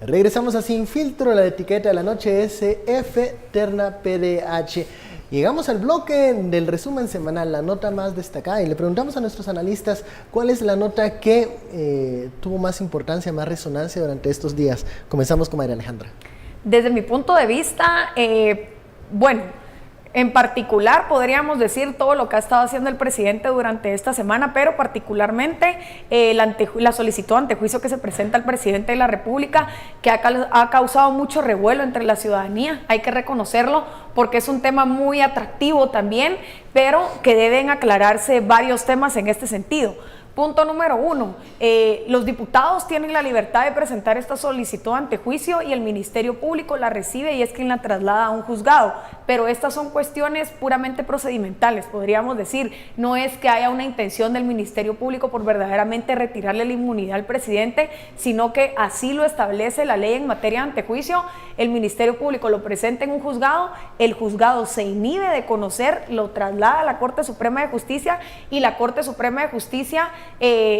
Regresamos a Sin Filtro, la etiqueta de la noche SF Terna PDH. Llegamos al bloque del resumen semanal, la nota más destacada, y le preguntamos a nuestros analistas cuál es la nota que tuvo más importancia, más resonancia durante estos días. Comenzamos con María Alejandra. Desde mi punto de vista, en particular podríamos decir todo lo que ha estado haciendo el presidente durante esta semana, pero particularmente la solicitud ante juicio que se presenta al presidente de la República, que ha causado mucho revuelo entre la ciudadanía, hay que reconocerlo, porque es un tema muy atractivo también, pero que deben aclararse varios temas en este sentido. Punto número 1, los diputados tienen la libertad de presentar esta solicitud ante juicio y el Ministerio Público la recibe y es quien la traslada a un juzgado, pero estas son cuestiones puramente procedimentales, podríamos decir, no es que haya una intención del Ministerio Público por verdaderamente retirarle la inmunidad al presidente, sino que así lo establece la ley en materia de antejuicio, el Ministerio Público lo presenta en un juzgado, el juzgado se inhibe de conocer, lo traslada a la Corte Suprema de Justicia y la Corte Suprema de Justicia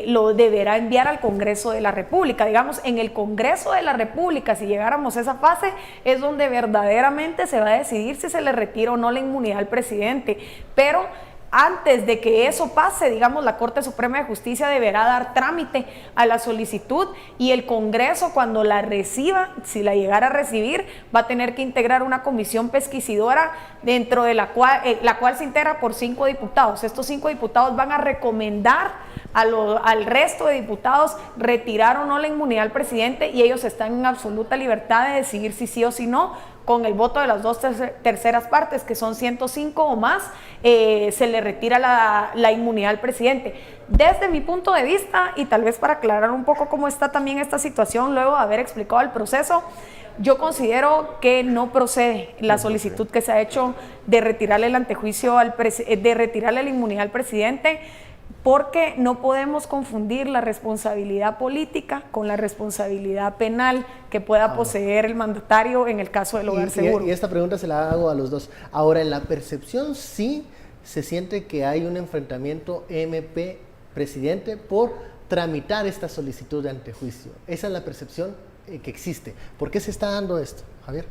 lo deberá enviar al Congreso de la República. Digamos, en el Congreso de la República, si llegáramos a esa fase, es donde verdaderamente se va a decidir si se le retira o no la inmunidad al presidente, pero antes de que eso pase, digamos, la Corte Suprema de Justicia deberá dar trámite a la solicitud y el Congreso, cuando la reciba, si la llegara a recibir, va a tener que integrar una comisión pesquisidora dentro de la cual se integra por 5 diputados. Estos 5 diputados van a recomendar al resto de diputados retirar o no la inmunidad al presidente y ellos están en absoluta libertad de decidir si sí o si no, con el voto de las 2/3 partes, que son 105 o más, se le retira la inmunidad al presidente. Desde mi punto de vista, y tal vez para aclarar un poco cómo está también esta situación, luego de haber explicado el proceso, yo considero que no procede la solicitud que se ha hecho de retirarle el antejuicio de retirarle la inmunidad al presidente, porque no podemos confundir la responsabilidad política con la responsabilidad penal que pueda poseer el mandatario en el caso del hogar seguro. Y esta pregunta se la hago a los dos. Ahora, en la percepción sí se siente que hay un enfrentamiento MP-presidente por tramitar esta solicitud de antejuicio. Esa es la percepción que existe. ¿Por qué se está dando esto, Javier?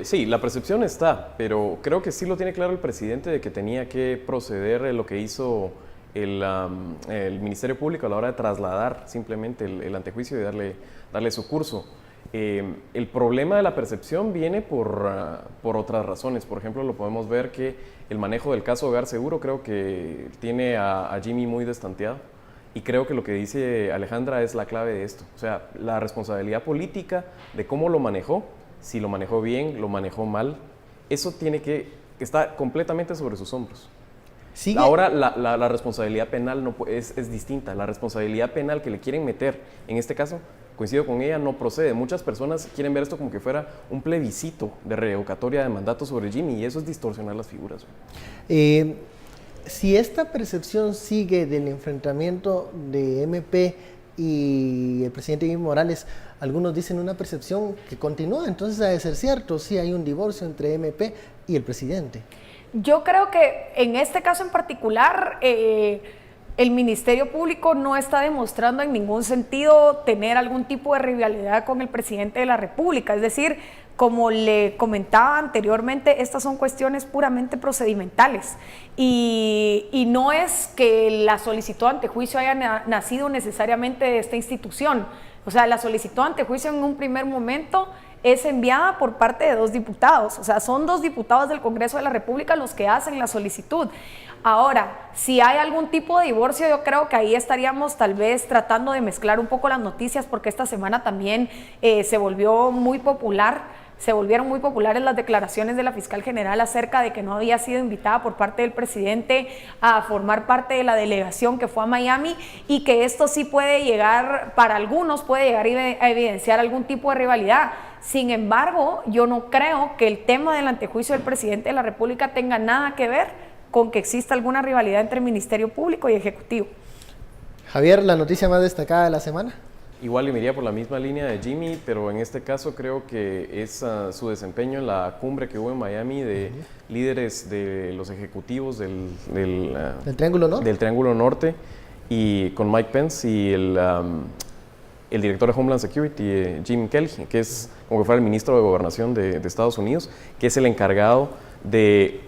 Sí, la percepción está, pero creo que sí lo tiene claro el presidente de que tenía que proceder lo que hizo el Ministerio Público a la hora de trasladar simplemente el antejuicio y darle su curso. El problema de la percepción viene por otras razones. Por ejemplo, lo podemos ver que el manejo del caso Hogar Seguro creo que tiene a Jimmy muy destanteado. Y creo que lo que dice Alejandra es la clave de esto. O sea, la responsabilidad política de cómo lo manejó, si lo manejó bien, lo manejó mal, eso está completamente sobre sus hombros. ¿Sigue? Ahora la responsabilidad penal es distinta. La responsabilidad penal que le quieren meter, en este caso, coincido con ella, no procede. Muchas personas quieren ver esto como que fuera un plebiscito de revocatoria de mandato sobre Jimmy y eso es distorsionar las figuras. Si esta percepción sigue del enfrentamiento de MP y el presidente Jimmy Morales, algunos dicen una percepción que continúa, entonces ha de ser cierto, sí hay un divorcio entre MP y el presidente. Yo creo que en este caso en particular, el Ministerio Público no está demostrando en ningún sentido tener algún tipo de rivalidad con el presidente de la República, es decir, como le comentaba anteriormente, estas son cuestiones puramente procedimentales y no es que la solicitud ante juicio haya nacido necesariamente de esta institución. O sea, la solicitud ante juicio en un primer momento es enviada por parte de 2 diputados, o sea, son 2 diputados del Congreso de la República los que hacen la solicitud. Ahora, si hay algún tipo de divorcio, yo creo que ahí estaríamos tal vez tratando de mezclar un poco las noticias, porque esta semana también se volvieron muy populares las declaraciones de la fiscal general acerca de que no había sido invitada por parte del presidente a formar parte de la delegación que fue a Miami y que esto sí puede llegar, para algunos puede llegar a evidenciar algún tipo de rivalidad. Sin embargo, yo no creo que el tema del antejuicio del presidente de la República tenga nada que ver con que exista alguna rivalidad entre Ministerio Público y Ejecutivo. Javier, ¿la noticia más destacada de la semana? Igual me iría por la misma línea de Jimmy, pero en este caso creo que es su desempeño en la cumbre que hubo en Miami de líderes de los ejecutivos del Triángulo Norte. Del Triángulo Norte y con Mike Pence y el director de Homeland Security, Jim Kelly, que es como que fuera el ministro de Gobernación de Estados Unidos, que es el encargado de,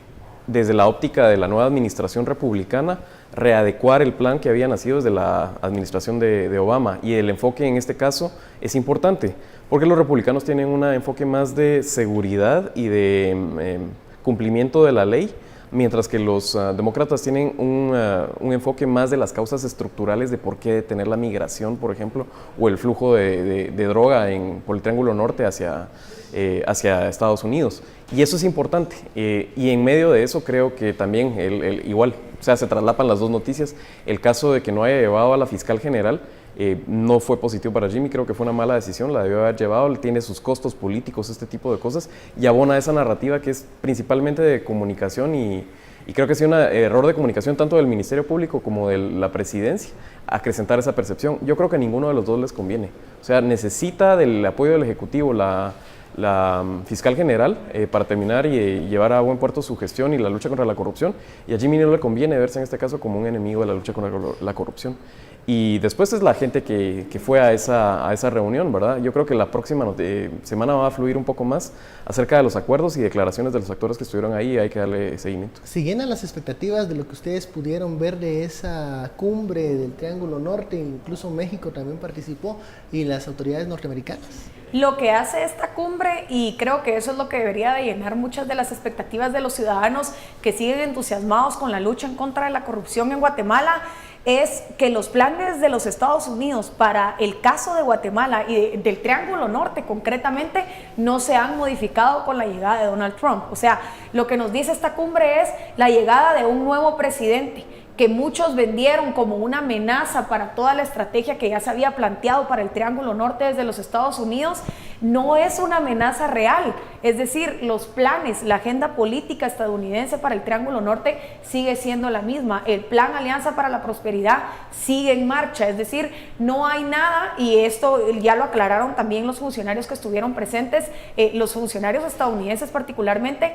desde la óptica de la nueva administración republicana, readecuar el plan que había nacido desde la administración de Obama. Y el enfoque en este caso es importante, porque los republicanos tienen un enfoque más de seguridad y de cumplimiento de la ley, mientras que los demócratas tienen un enfoque más de las causas estructurales de por qué detener la migración, por ejemplo, o el flujo de droga por el Triángulo Norte hacia Estados Unidos. Y eso es importante. Y en medio de eso creo que también, igual, o sea, se traslapan las dos noticias. El caso de que no haya llevado a la fiscal general no fue positivo para Jimmy, creo que fue una mala decisión, la debió haber llevado, tiene sus costos políticos, este tipo de cosas, y abona esa narrativa que es principalmente de comunicación y creo que ha sido un error de comunicación tanto del Ministerio Público como de la presidencia, acrecentar esa percepción. Yo creo que a ninguno de los dos les conviene. O sea, necesita del apoyo del Ejecutivo la fiscal general para terminar y llevar a buen puerto su gestión y la lucha contra la corrupción, y a Jimmy no le conviene verse en este caso como un enemigo de la lucha contra la corrupción. Y después es la gente que fue a esa reunión, ¿verdad? Yo creo que la próxima semana va a fluir un poco más acerca de los acuerdos y declaraciones de los actores que estuvieron ahí, y hay que darle seguimiento. ¿Se llenan las expectativas de lo que ustedes pudieron ver de esa cumbre del Triángulo Norte? Incluso México también participó, y las autoridades norteamericanas. Lo que hace esta cumbre, y creo que eso es lo que debería de llenar muchas de las expectativas de los ciudadanos que siguen entusiasmados con la lucha en contra de la corrupción en Guatemala, es que los planes de los Estados Unidos para el caso de Guatemala y del Triángulo Norte concretamente no se han modificado con la llegada de Donald Trump. O sea, lo que nos dice esta cumbre es la llegada de un nuevo presidente que muchos vendieron como una amenaza para toda la estrategia que ya se había planteado para el Triángulo Norte desde los Estados Unidos, no es una amenaza real. Es decir, los planes, la agenda política estadounidense para el Triángulo Norte sigue siendo la misma. El plan Alianza para la Prosperidad sigue en marcha. Es decir, no hay nada, y esto ya lo aclararon también los funcionarios que estuvieron presentes, los funcionarios estadounidenses particularmente,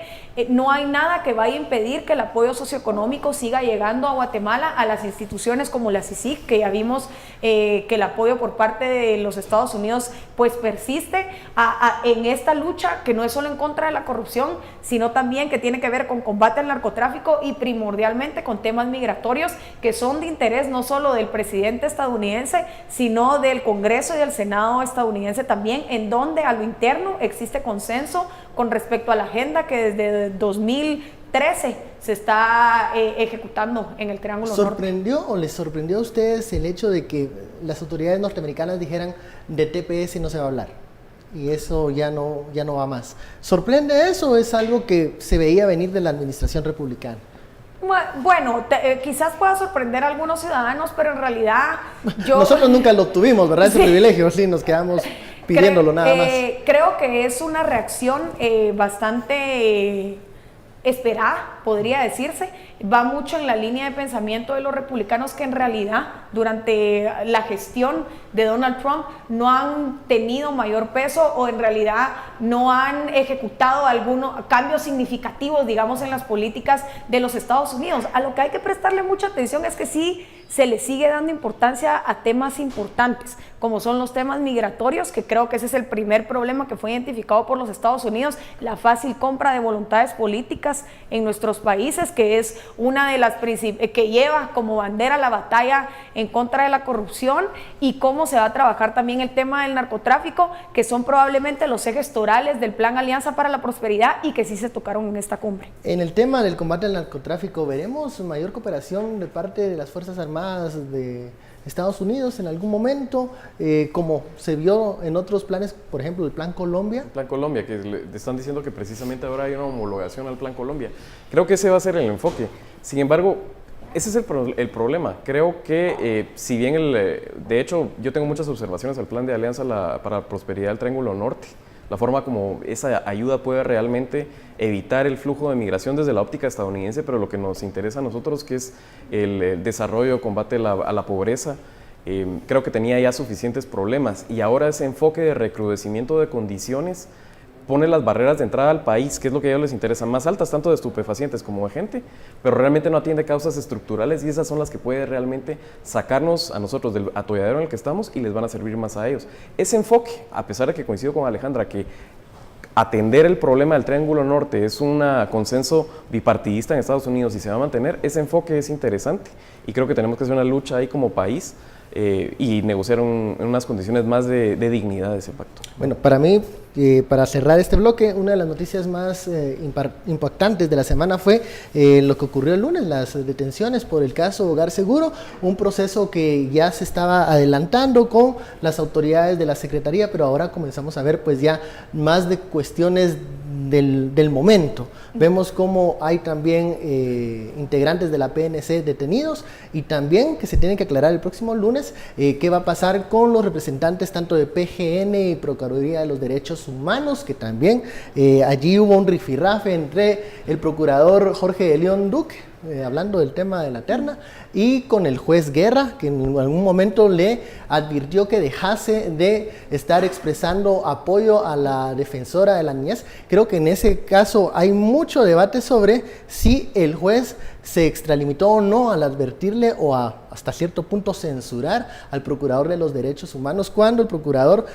no hay nada que vaya a impedir que el apoyo socioeconómico siga llegando a Guatemala, a las instituciones como la CICIG, que ya vimos que el apoyo por parte de los Estados Unidos pues persiste en esta lucha, que no es solo en contra de la corrupción, sino también que tiene que ver con combate al narcotráfico y primordialmente con temas migratorios que son de interés no solo del presidente estadounidense, sino del Congreso y del Senado estadounidense también, en donde a lo interno existe consenso con respecto a la agenda que desde 2013 se está ejecutando en el Triángulo Norte. ¿Sorprendió o les sorprendió a ustedes el hecho de que las autoridades norteamericanas dijeran de TPS no se va a hablar y eso ya no va más? ¿Sorprende eso o es algo que se veía venir de la administración republicana? Bueno, quizás pueda sorprender a algunos ciudadanos, pero en realidad Nosotros nunca lo tuvimos, ¿verdad? Ese privilegio, sí, nos quedamos pidiéndolo nada más. Creo que es una reacción bastante esperada, podría decirse. Va mucho en la línea de pensamiento de los republicanos, que en realidad durante la gestión de Donald Trump no han tenido mayor peso, o en realidad no han ejecutado algunos cambios significativos, digamos, en las políticas de los Estados Unidos. A lo que hay que prestarle mucha atención es que sí se le sigue dando importancia a temas importantes, como son los temas migratorios, que creo que ese es el primer problema que fue identificado por los Estados Unidos, la fácil compra de voluntades políticas en nuestros países, que es una de las que lleva como bandera la batalla en contra de la corrupción, y cómo se va a trabajar también el tema del narcotráfico, que son probablemente los ejes torales del Plan Alianza para la Prosperidad y que sí se tocaron en esta cumbre. En el tema del combate al narcotráfico, ¿veremos mayor cooperación de parte de las Fuerzas Armadas de Estados Unidos en algún momento, como se vio en otros planes, por ejemplo el Plan Colombia? El Plan Colombia, que le están diciendo que precisamente ahora hay una homologación al Plan Colombia. Creo que ese va a ser el enfoque. Sin embargo, ese es el problema. Creo que si bien, de hecho, yo tengo muchas observaciones al Plan de Alianza para la Prosperidad del Triángulo Norte, la forma como esa ayuda puede realmente evitar el flujo de migración desde la óptica estadounidense, pero lo que nos interesa a nosotros, que es el desarrollo, combate a la pobreza, creo que tenía ya suficientes problemas, y ahora ese enfoque de recrudecimiento de condiciones pone las barreras de entrada al país, que es lo que a ellos les interesa, más altas, tanto de estupefacientes como de gente, pero realmente no atiende causas estructurales y esas son las que puede realmente sacarnos a nosotros del atolladero en el que estamos y les van a servir más a ellos. Ese enfoque, a pesar de que coincido con Alejandra, que atender el problema del Triángulo Norte es un consenso bipartidista en Estados Unidos y se va a mantener, ese enfoque es interesante y creo que tenemos que hacer una lucha ahí como país y negociar en unas condiciones más de dignidad de ese pacto. Bueno, para mí, para cerrar este bloque, una de las noticias más impactantes de la semana fue lo que ocurrió el lunes, las detenciones por el caso Hogar Seguro, un proceso que ya se estaba adelantando con las autoridades de la Secretaría, pero ahora comenzamos a ver pues ya más de cuestiones del momento. Vemos cómo hay también integrantes de la PNC detenidos y también que se tiene que aclarar el próximo lunes qué va a pasar con los representantes tanto de PGN y Procuraduría de los Derechos Humanos, que también allí hubo un rifirrafe entre el procurador Jorge de León Duque, hablando del tema de la terna, y con el juez Guerra, que en algún momento le advirtió que dejase de estar expresando apoyo a la defensora de la niñez. Creo que en ese caso hay mucho debate sobre si el juez se extralimitó o no al advertirle o hasta cierto punto censurar al procurador de los derechos humanos cuando el procurador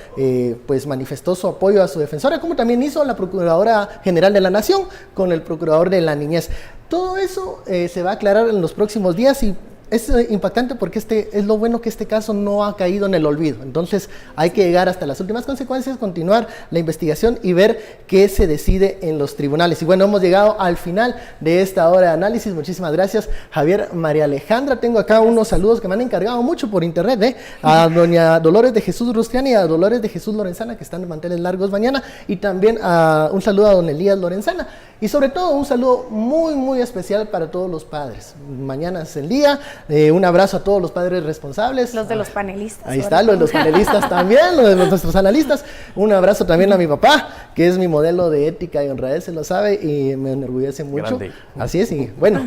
pues manifestó su apoyo a su defensora, como también hizo la Procuradora General de la Nación con el procurador de la niñez. Todo eso se va a aclarar en los próximos días y es impactante porque es lo bueno que este caso no ha caído en el olvido. Entonces hay que llegar hasta las últimas consecuencias, continuar la investigación y ver qué se decide en los tribunales. Y bueno, hemos llegado al final de esta hora de análisis. Muchísimas gracias, Javier, María Alejandra. Tengo acá unos saludos que me han encargado mucho por internet, a doña Dolores de Jesús Rustiani y a Dolores de Jesús Lorenzana, que están de manteles largos mañana, y también un saludo a don Elías Lorenzana. Y sobre todo un saludo muy, muy especial para todos los padres. Mañana es el día. Un abrazo a todos los padres responsables. Los de los panelistas. Ahí está, los de los panelistas también, los de nuestros analistas. Un abrazo también a mi papá, que es mi modelo de ética y honradez, se lo sabe y me enorgullece mucho. Grande. Así es, y bueno,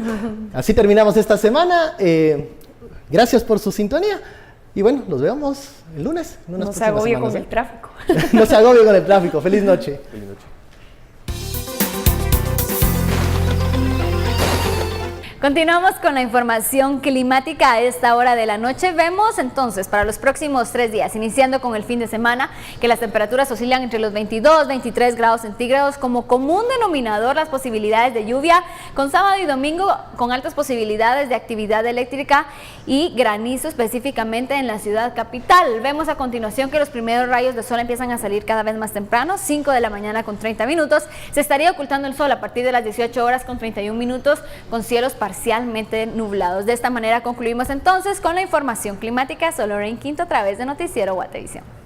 así terminamos esta semana. Gracias por su sintonía. Y bueno, nos vemos el lunes. No se agobie con el tráfico. No se agobie con el tráfico. Feliz noche. Feliz noche. Continuamos con la información climática a esta hora de la noche. Vemos entonces para los próximos 3 días, iniciando con el fin de semana, que las temperaturas oscilan entre los 22 y 23 grados centígrados. Como común denominador, las posibilidades de lluvia, con sábado y domingo con altas posibilidades de actividad eléctrica y granizo específicamente en la ciudad capital. Vemos a continuación que los primeros rayos de sol empiezan a salir cada vez más temprano, 5 de la mañana con 30 minutos. Se estaría ocultando el sol a partir de las 18 horas con 31 minutos con cielos parcialmente nublados. De esta manera concluimos entonces con la información climática. Soy Lorraine Quinto a través de Noticiero Guatevisión.